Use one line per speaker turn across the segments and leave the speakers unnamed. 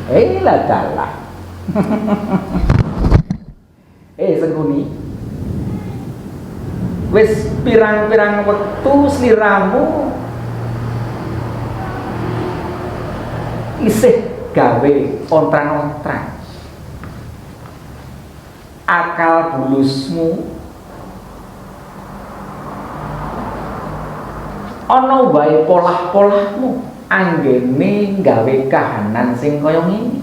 Lah dalah. Sengkuni. Wis pirang-pirang wektu sliramu isih gawe ontran-ontran. Akal bulusmu ana wae polah-polahmu anggene gawe kahanan sing kaya ngene.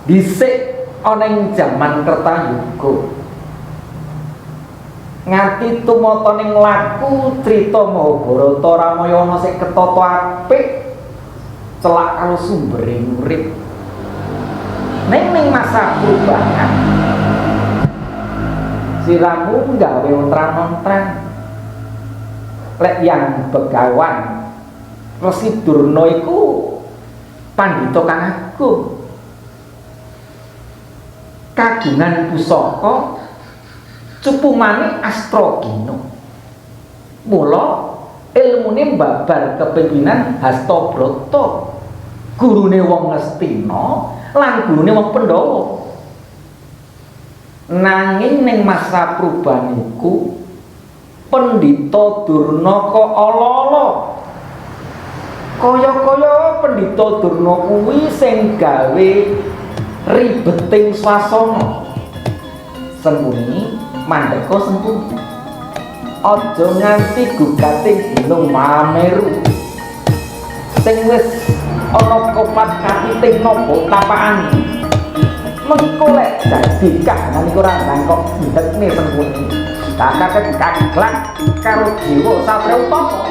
Dhisik ana ing jaman Kertayuga nganti tumataning laku crita Mahabharata Ramayana sing ketata apik celak karo sumbering urip. Ning masa perubahan siramu gawe ontran-ontran. Lek yang Begawan Resi Durna iku pandhita kang agung, kagungan pusaka cupumane Astragina. Mula ilmune mbabar kepimpinan Hastabrata, gurune wong Ngastina lan gurune wong Pandhawa. Nanging ning masa perubahan iku Pendhita Durna kok ala-ala. Kaya-kaya Pendhita Durna kuwi sing gawe ribeting swasana. Sengkuni mandheka Sengkuni. Aja nganti gugating Gunung Mahameru sing wis ana kopat kapiting napa tapakane. Mengko lek dadi kahanan iku randang kok ndekne Sengkuni. Kakak kaglak karo jiwa Satria Utama.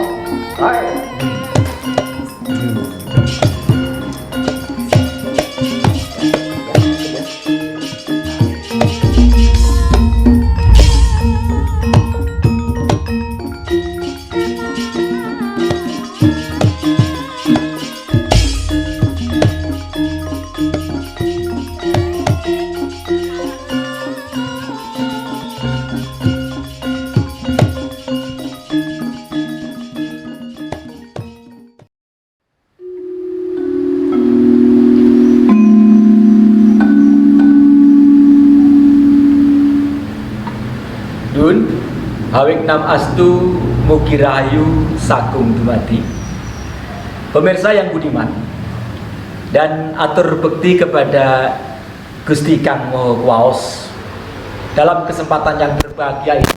Hawik nam astu mugi rahayu sagung dumadi. Pemirsa yang budiman dan atur bekti kepada Gusti Kang Maha Kuwaos, dalam kesempatan yang berbahagia ini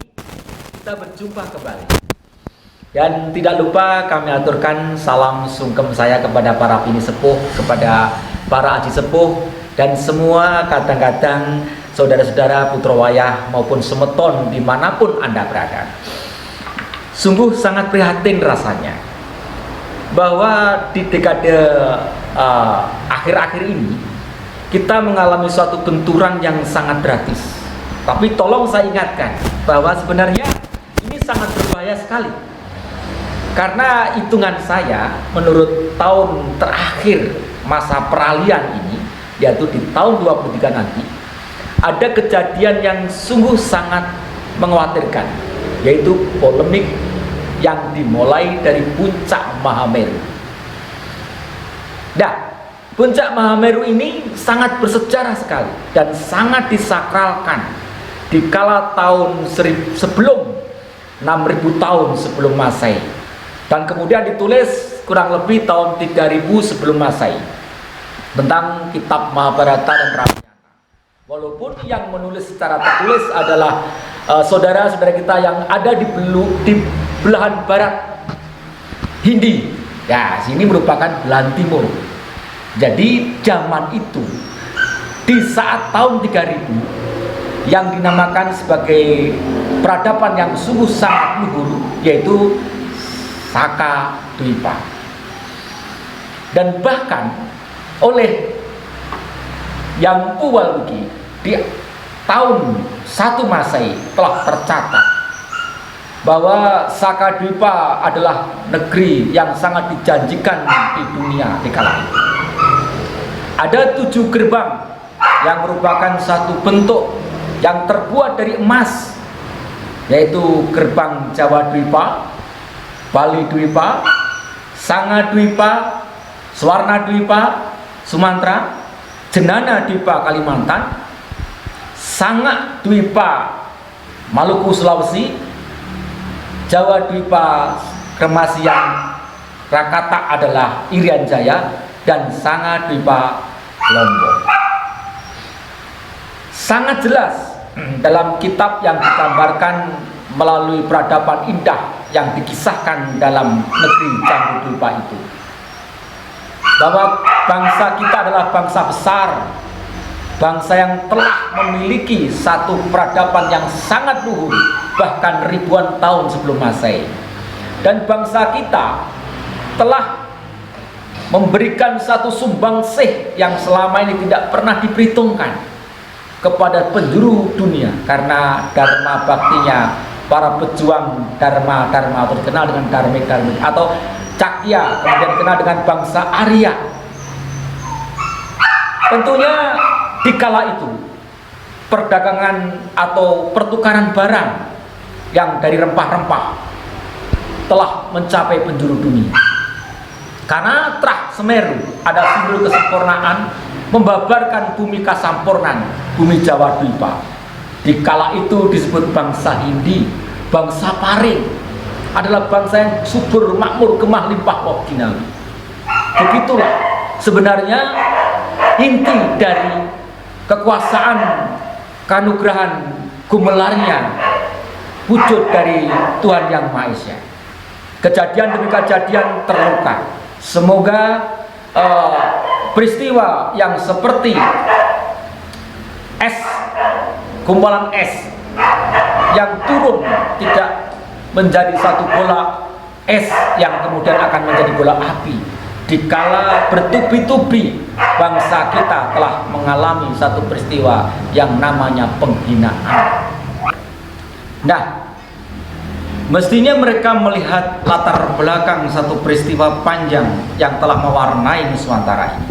kita berjumpa kembali. Dan tidak lupa kami aturkan salam sungkem saya kepada para bini sepuh, kepada para aji sepuh, dan semua kadang-kadang saudara-saudara putra wayah maupun semeton dimanapun Anda berada. Sungguh sangat prihatin rasanya bahwa di dekade akhir-akhir ini kita mengalami suatu benturan yang sangat drastis. Tapi tolong saya ingatkan bahwa sebenarnya ini sangat berbahaya sekali. Karena hitungan saya menurut tahun terakhir masa peralihan ini, yaitu di tahun 23 nanti, ada kejadian yang sungguh sangat mengkhawatirkan, yaitu polemik yang dimulai dari Puncak Mahameru. Nah, Puncak Mahameru ini sangat bersejarah sekali dan sangat disakralkan di kala tahun sebelum 6000 tahun sebelum Masehi, dan kemudian ditulis kurang lebih tahun 3000 sebelum Masehi tentang kitab Mahabharata dan Ramayana. Walaupun yang menulis secara tertulis adalah saudara-saudara kita yang ada di belahan barat Hindi. Ya, sini merupakan belahan timur. Jadi zaman itu di saat tahun 3000 yang dinamakan sebagai peradaban yang sungguh sangat luhur, yaitu Saka Dwipa. Dan bahkan oleh Yang Uwalugi di tahun 1 Masehi telah tercatat bahwa Saka Dwipa adalah negeri yang sangat dijanjikan di dunia di kala itu. Ada 7 gerbang yang merupakan satu bentuk yang terbuat dari emas, yaitu gerbang Jawa Dwipa, Bali Dwipa, Sanga Dwipa, Swarna Dwipa Sumatera, Jenana Dwipa Kalimantan, Sangak Dwipa Maluku Sulawesi, Jawa Dwipa Kremasian Rakata adalah Irian Jaya, dan Sanga Dwipa Lombok. Sangat jelas dalam kitab yang digambarkan melalui peradaban indah yang dikisahkan dalam negeri Jambu Dwipa itu, bahwa bangsa kita adalah bangsa besar, bangsa yang telah memiliki satu peradaban yang sangat luhur, bahkan ribuan tahun sebelum Masehi. Dan bangsa kita telah memberikan satu sumbangsih yang selama ini tidak pernah diperhitungkan kepada penjuru dunia, karena dharma baktinya para pejuang dharma terkenal dengan Dharmik atau Cakya, kemudian dikenal dengan bangsa Arya. Tentunya di kala itu perdagangan atau pertukaran barang yang dari rempah-rempah telah mencapai penjuru dunia. Karena Trah Semeru ada simbol kesempurnaan, membabarkan bumi Kasampurnan, bumi Jawa Dwipa. Di kala itu disebut bangsa Hindi, bangsa Pare, adalah bangsa yang subur, makmur, kemah, limpah, pok, jinawi. Begitulah sebenarnya inti dari kekuasaan, kanugrahan, gumelarnya wujud dari Tuhan Yang Maha Esa. Kejadian demi kejadian terluka. Semoga peristiwa yang seperti es, gumpalan es yang turun tidak menjadi satu bola es yang kemudian akan menjadi bola api. Dikala bertubi-tubi bangsa kita telah mengalami satu peristiwa yang namanya penghinaan. Nah, mestinya mereka melihat latar belakang satu peristiwa panjang yang telah mewarnai Nusantara ini.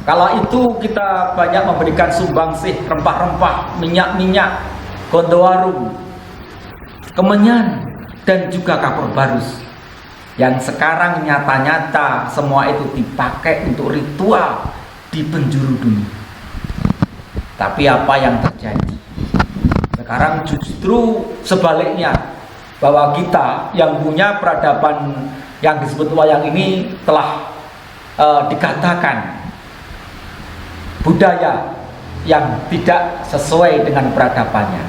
Kala itu kita banyak memberikan sumbangsih rempah-rempah, minyak-minyak, gondowarum, kemenyan, dan juga kapur barus. Yang sekarang nyata-nyata semua itu dipakai untuk ritual di penjuru dunia. Tapi apa yang terjadi? Sekarang justru sebaliknya, bahwa kita yang punya peradaban yang disebut wayang ini telah dikatakan budaya yang tidak sesuai dengan peradabannya.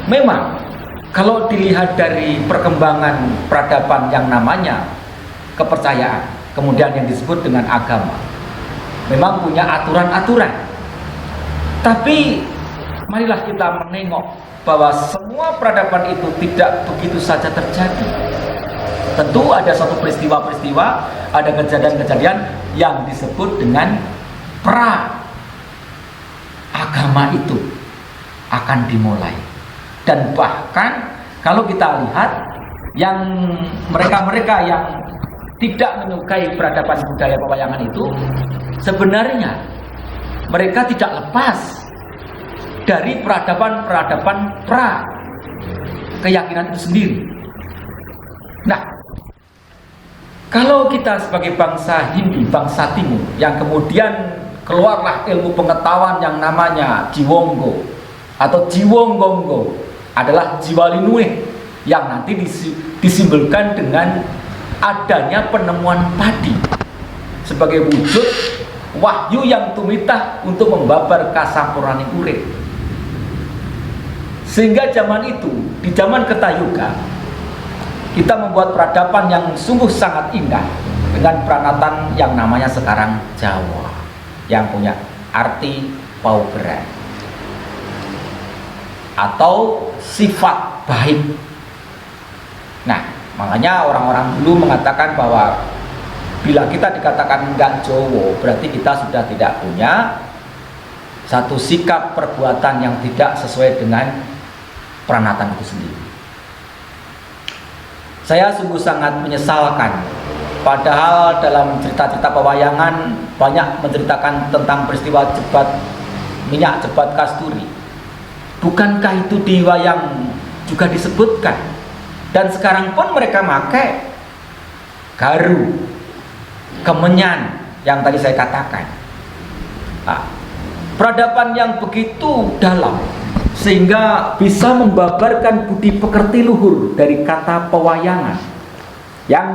Memang kalau dilihat dari perkembangan peradaban yang namanya kepercayaan, kemudian yang disebut dengan agama, memang punya aturan-aturan. Tapi marilah kita menengok bahwa semua peradaban itu tidak begitu saja terjadi. Tentu ada satu peristiwa-peristiwa, ada kejadian-kejadian yang disebut dengan pra agama itu akan dimulai. Dan bahkan kalau kita lihat yang mereka-mereka yang tidak menyukai peradaban budaya pewayangan itu, sebenarnya mereka tidak lepas dari peradaban-peradaban pra keyakinan itu sendiri. Nah, kalau kita sebagai bangsa Hindi, bangsa Timur, yang kemudian keluarlah ilmu pengetahuan yang namanya Jiwonggo atau Jiwonggonggo, adalah jiwa linueh yang nanti disimbolkan dengan adanya penemuan padi sebagai wujud wahyu yang tumitah untuk membabar kasampurnaning urip. Sehingga zaman itu, di zaman Ketayuga, kita membuat peradaban yang sungguh sangat indah dengan peranatan yang namanya sekarang Jawa, yang punya arti paugeran atau sifat baik. Nah, makanya orang-orang dulu mengatakan bahwa bila kita dikatakan enggak Jowo, berarti kita sudah tidak punya satu sikap perbuatan yang tidak sesuai dengan peranatan itu sendiri. Saya sungguh sangat menyesalkan, padahal dalam cerita-cerita pewayangan banyak menceritakan tentang peristiwa jebat minyak, jebat kasturi. Bukankah itu di wayang juga disebutkan? Dan sekarang pun mereka pakai garu, kemenyan yang tadi saya katakan. Nah, peradaban yang begitu dalam sehingga bisa membabarkan budi pekerti luhur dari kata pewayangan yang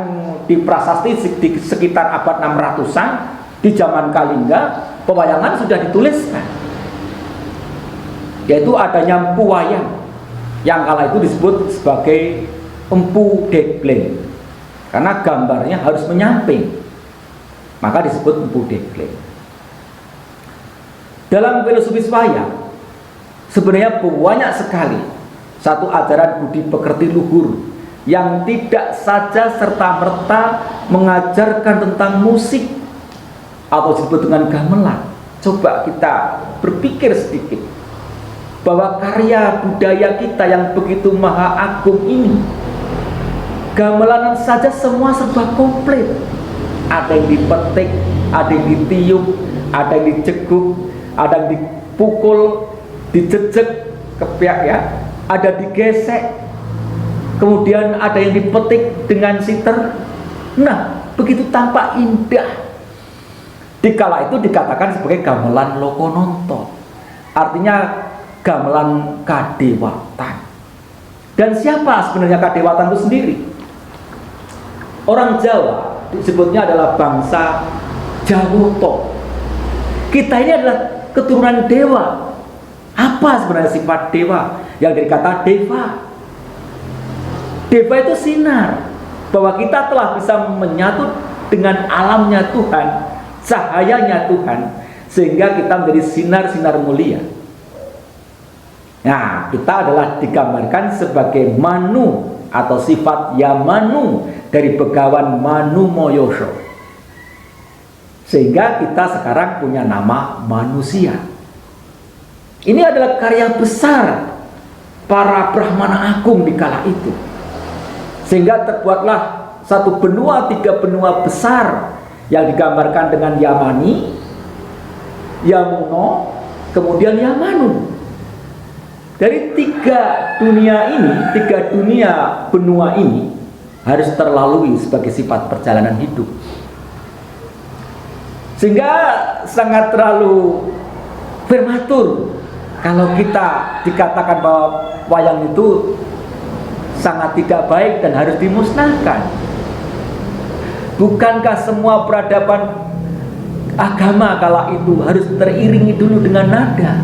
di prasasti di sekitar abad 600-an di zaman Kalingga, pewayangan sudah dituliskan, yaitu adanya empu wayang yang kala itu disebut sebagai empu degleng karena gambarnya harus menyamping, maka disebut empu degleng. Dalam filosofi wayang sebenarnya banyak sekali satu ajaran budi pekerti luhur yang tidak saja serta-merta mengajarkan tentang musik atau disebut dengan gamelan. Coba kita berpikir sedikit bahwa karya budaya kita yang begitu maha agung ini, gamelanan saja semua serba komplit. Ada yang dipetik, ada yang ditiup, ada yang dijeguk, ada yang dipukul, dijejek kepiak ya, ada digesek, kemudian ada yang dipetik dengan siter. Nah, begitu tampak indah. Dikala itu dikatakan sebagai gamelan Lokononto, artinya gamelan kadewatan. Dan siapa sebenarnya kadewatan itu sendiri? Orang Jawa disebutnya adalah bangsa Jawoto. Kita ini adalah keturunan dewa. Apa sebenarnya sifat dewa? Yang dikata deva. Deva itu sinar, bahwa kita telah bisa menyatu dengan alamnya Tuhan, cahayanya Tuhan, sehingga kita menjadi sinar-sinar mulia. Nah, kita adalah digambarkan sebagai Manu atau sifat Yamanu dari Begawan Manu Moyoso, sehingga kita sekarang punya nama manusia. Ini adalah karya besar para Brahmana agung di kala itu, sehingga terbuatlah satu benua, 3 benua besar yang digambarkan dengan Yamani, Yamuno, kemudian Yamanu. Dari 3 dunia ini, 3 dunia benua ini harus terlalui sebagai sifat perjalanan hidup. Sehingga sangat terlalu prematur kalau kita dikatakan bahwa wayang itu sangat tidak baik dan harus dimusnahkan. Bukankah semua peradaban agama kala itu harus teriringi dulu dengan nada?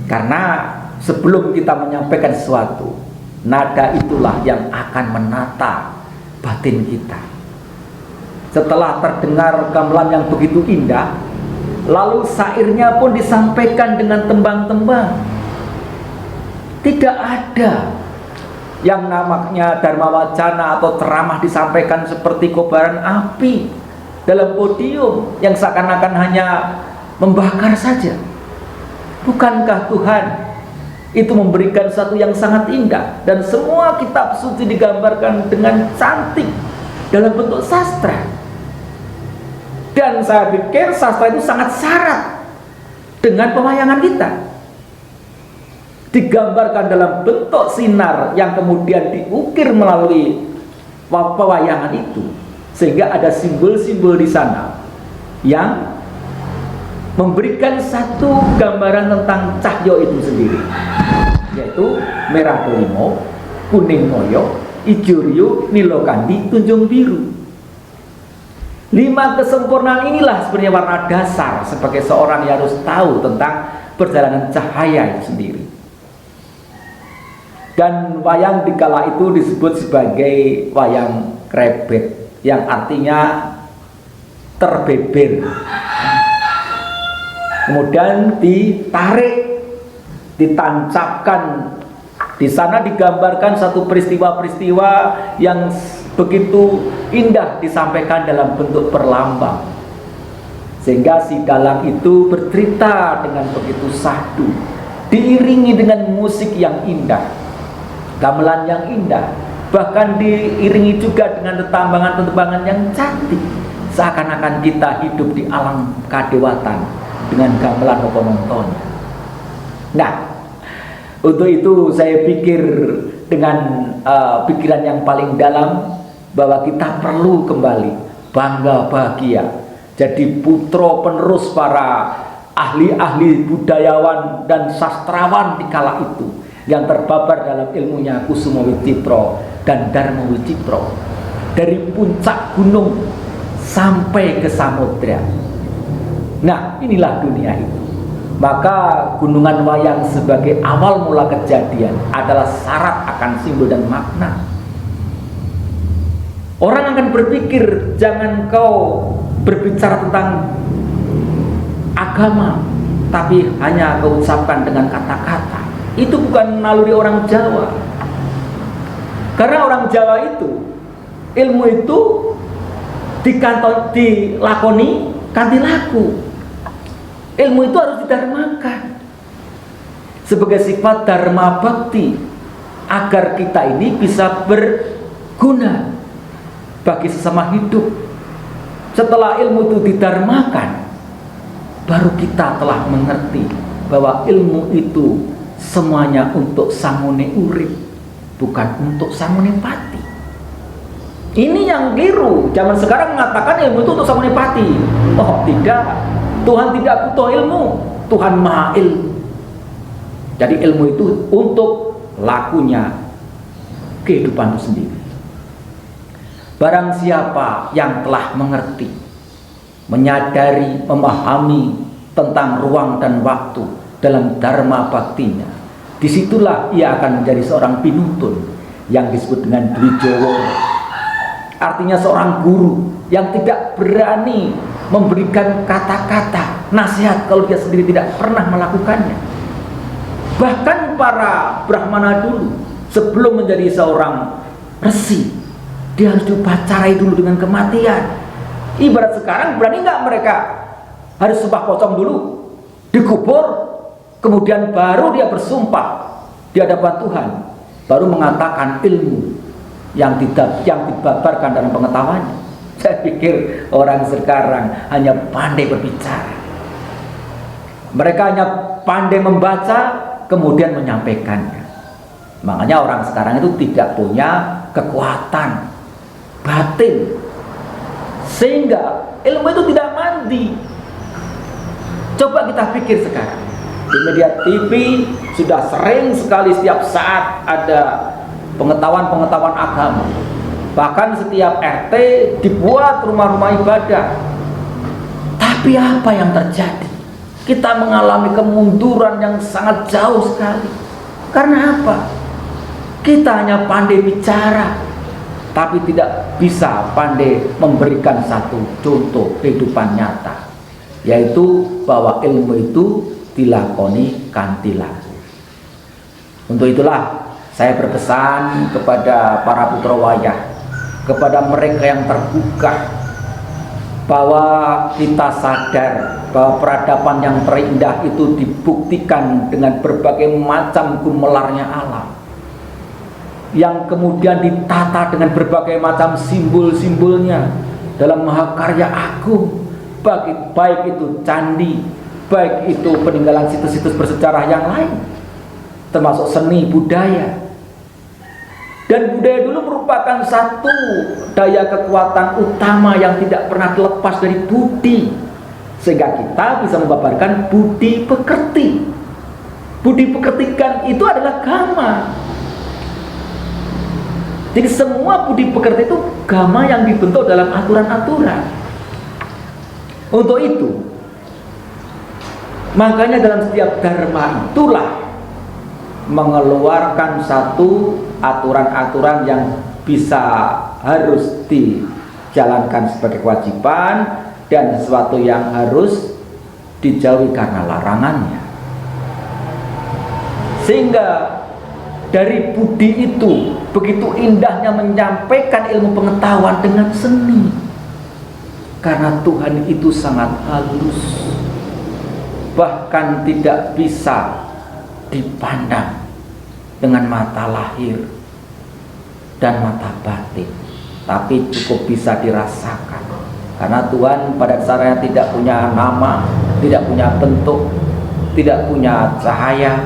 Karena sebelum kita menyampaikan sesuatu, nada itulah yang akan menata batin kita. Setelah terdengar gamelan yang begitu indah, lalu syairnya pun disampaikan dengan tembang-tembang. Tidak ada yang namanya dharma wacana atau ceramah disampaikan seperti kobaran api dalam podium yang seakan-akan hanya membakar saja. Bukankah Tuhan itu memberikan satu yang sangat indah, dan semua kitab suci digambarkan dengan cantik dalam bentuk sastra. Dan saya pikir sastra itu sangat syarat dengan pewayangan kita, digambarkan dalam bentuk sinar yang kemudian diukir melalui pewayangan itu, sehingga ada simbol-simbol di sana yang memberikan satu gambaran tentang cahyo itu sendiri, yaitu merah delimo, kuning moyo, ijo rio, nilo kandi, tunjung biru. 5 kesempurnaan inilah sebenarnya warna dasar sebagai seorang yang harus tahu tentang perjalanan cahaya itu sendiri. Dan wayang di kala itu disebut sebagai wayang krebet, yang artinya terbeber. Kemudian ditarik, ditancapkan. Di sana digambarkan satu peristiwa-peristiwa yang begitu indah disampaikan dalam bentuk perlambang, sehingga si dalang itu bercerita dengan begitu sahdu, diiringi dengan musik yang indah, gamelan yang indah, bahkan diiringi juga dengan tetambangan-tetambangan yang cantik, seakan-akan kita hidup di alam kadewatan dengan gamelan Lokononton. Nah, untuk itu saya pikir dengan pikiran yang paling dalam, bahwa kita perlu kembali bangga bahagia jadi putra penerus para ahli-ahli budayawan dan sastrawan di kala itu yang terbabar dalam ilmunya Kusumo Wicitro dan Dharma Wicitro, dari puncak gunung sampai ke samudra. Nah, inilah dunia itu. Maka Gunungan Wayang sebagai awal mula kejadian adalah syarat akan simbol dan makna. Orang akan berpikir, jangan kau berbicara tentang agama tapi hanya kau ucapkan dengan kata-kata. Itu bukan naluri orang Jawa. Karena orang Jawa itu ilmu itu dilakoni kanthi laku. Ilmu itu harus didharmakan sebagai sifat dharma bakti agar kita ini bisa berguna bagi sesama hidup. Setelah ilmu itu didharmakan, baru kita telah mengerti bahwa ilmu itu semuanya untuk sangune urip, bukan untuk sangune pati. Ini yang keliru. Zaman sekarang mengatakan ilmu itu untuk sangune pati. Oh tidak, Tuhan tidak butuh ilmu, Tuhan maha ilmu. Jadi ilmu itu untuk lakunya kehidupan itu sendiri. Barang siapa yang telah mengerti, menyadari, memahami tentang ruang dan waktu dalam dharma baktinya, disitulah ia akan menjadi seorang pinuntun yang disebut dengan Dwijowo. Artinya seorang guru yang tidak berani memberikan kata-kata nasihat kalau dia sendiri tidak pernah melakukannya. Bahkan para Brahmana dulu sebelum menjadi seorang resi, dia harus diupacarai dulu dengan kematian. Ibarat sekarang, berani nggak mereka harus sumpah pocong dulu, dikubur, kemudian baru dia bersumpah di hadapan Tuhan, baru mengatakan ilmu yang dibabarkan dalam pengetahuannya. Saya pikir orang sekarang hanya pandai berbicara. Mereka hanya pandai membaca kemudian menyampaikannya. Makanya orang sekarang itu tidak punya kekuatan batin, sehingga ilmu itu tidak mandi. Coba kita pikir sekarang, di media TV sudah sering sekali setiap saat ada pengetahuan-pengetahuan agama. Bahkan setiap RT dibuat rumah-rumah ibadah. Tapi apa yang terjadi? Kita mengalami kemunduran yang sangat jauh sekali. Karena apa? Kita hanya pandai bicara, tapi tidak bisa pandai memberikan satu contoh kehidupan nyata, yaitu bahwa ilmu itu dilakoni kanthi laku. Untuk itulah saya berpesan kepada para putra wayah, kepada mereka yang tergugah, bahwa kita sadar bahwa peradaban yang terindah itu dibuktikan dengan berbagai macam gumelarnya alam, yang kemudian ditata dengan berbagai macam simbol-simbolnya dalam mahakarya agung, baik itu candi, baik itu peninggalan situs-situs bersejarah yang lain, termasuk seni budaya. Dan budaya dulu merupakan satu daya kekuatan utama yang tidak pernah terlepas dari budi, sehingga kita bisa membabarkan budi pekerti. Budi pekertikan itu adalah gama. Jadi semua budi pekerti itu gama yang dibentuk dalam aturan-aturan. Untuk itu, makanya dalam setiap dharma itulah mengeluarkan satu aturan-aturan yang bisa harus dijalankan sebagai kewajiban dan sesuatu yang harus dijauhi karena larangannya. Sehingga dari budi itu begitu indahnya menyampaikan ilmu pengetahuan dengan seni, karena Tuhan itu sangat halus, bahkan tidak bisa dipandang dengan mata lahir dan mata batin, tapi cukup bisa dirasakan, karena Tuhan pada dasarnya tidak punya nama, tidak punya bentuk, tidak punya cahaya,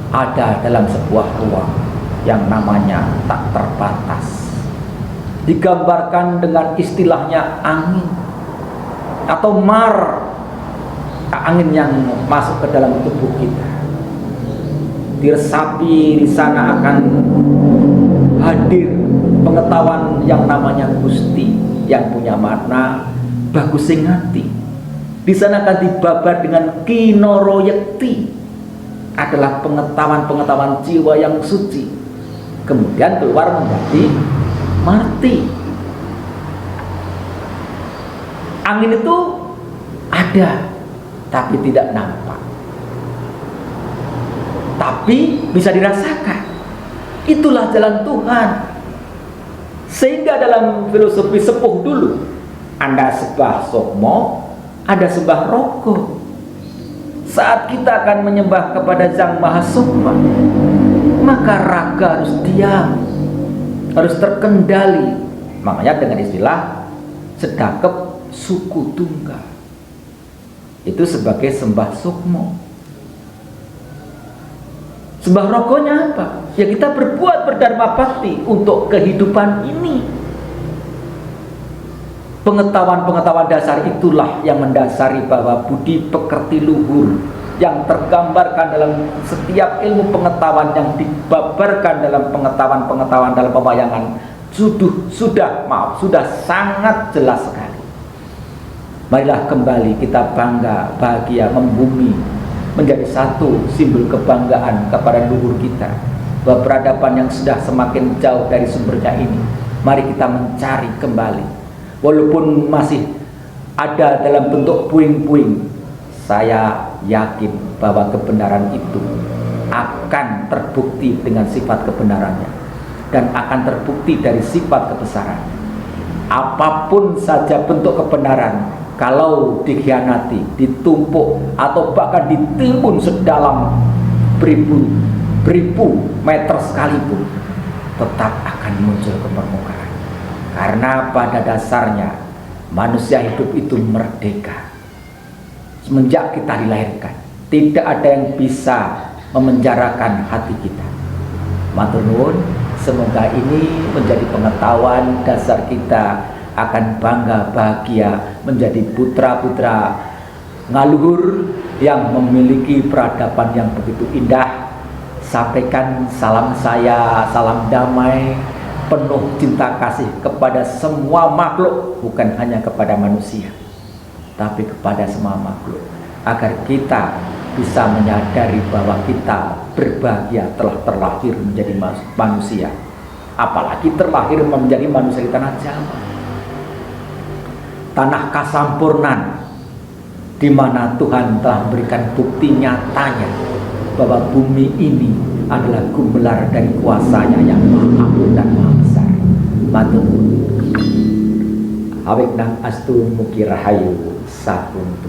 ada dalam sebuah ruang yang namanya tak terbatas. digambarkan dengan istilahnya angin atau mar, angin yang masuk ke dalam tubuh kita. Diresapi di sana akan hadir pengetahuan yang namanya Gusti, yang punya makna bagus sing ati. Di sana akan dibabar dengan kinoroyekti, adalah pengetahuan-pengetahuan jiwa yang suci. Kemudian keluar menjadi mati. Angin itu ada, tapi tidak nampak, tapi bisa dirasakan. Itulah jalan Tuhan. Sehingga dalam filosofi sepuh dulu, Anda sembah sukmo, ada sembah roko. Saat kita akan menyembah kepada Sang Maha Sukma, maka raga harus diam, harus terkendali. Makanya dengan istilah sedakep suku tunggal, itu sebagai sembah sukmo. Sembah rokonya apa? Ya kita berbuat berdharma bakti untuk kehidupan ini. Pengetahuan-pengetahuan dasar itulah yang mendasari bahwa budi pekerti luhur yang tergambarkan dalam setiap ilmu pengetahuan yang dibabarkan dalam pengetahuan-pengetahuan dalam pewayangan sudah sangat jelas sekali. Marilah kembali kita bangga, bahagia, membumi, menjadi satu simbol kebanggaan kepada luhur kita, bahwa peradaban yang sudah semakin jauh dari sumbernya ini, mari kita mencari kembali. Walaupun masih ada dalam bentuk puing-puing, saya yakin bahwa kebenaran itu akan terbukti dengan sifat kebenarannya, dan akan terbukti dari sifat kebesarannya. Apapun saja bentuk kebenaran, kalau dikhianati, ditumpuk, atau bahkan ditimbun sedalam beribu meter sekalipun, tetap akan muncul ke permukaan. Karena pada dasarnya manusia hidup itu merdeka. Semenjak kita dilahirkan, tidak ada yang bisa memenjarakan hati kita. Matur nuwun, semoga ini menjadi pengetahuan dasar kita akan bangga bahagia menjadi putra-putra ngaluhur yang memiliki peradaban yang begitu indah. Sampaikan salam saya, salam damai, penuh cinta kasih kepada semua makhluk, bukan hanya kepada manusia, tapi kepada semua makhluk, agar kita bisa menyadari bahwa kita berbahagia telah terlahir menjadi manusia, apalagi terlahir menjadi manusia di tanah Jawa, tanah kasampurnan, di mana Tuhan telah memberikan bukti nyatanya bahwa bumi ini adalah gumelar dari kuasanya yang maha agung dan maha besar. Matur nuwun. Awik nang astu mugi rahayu sakuntu.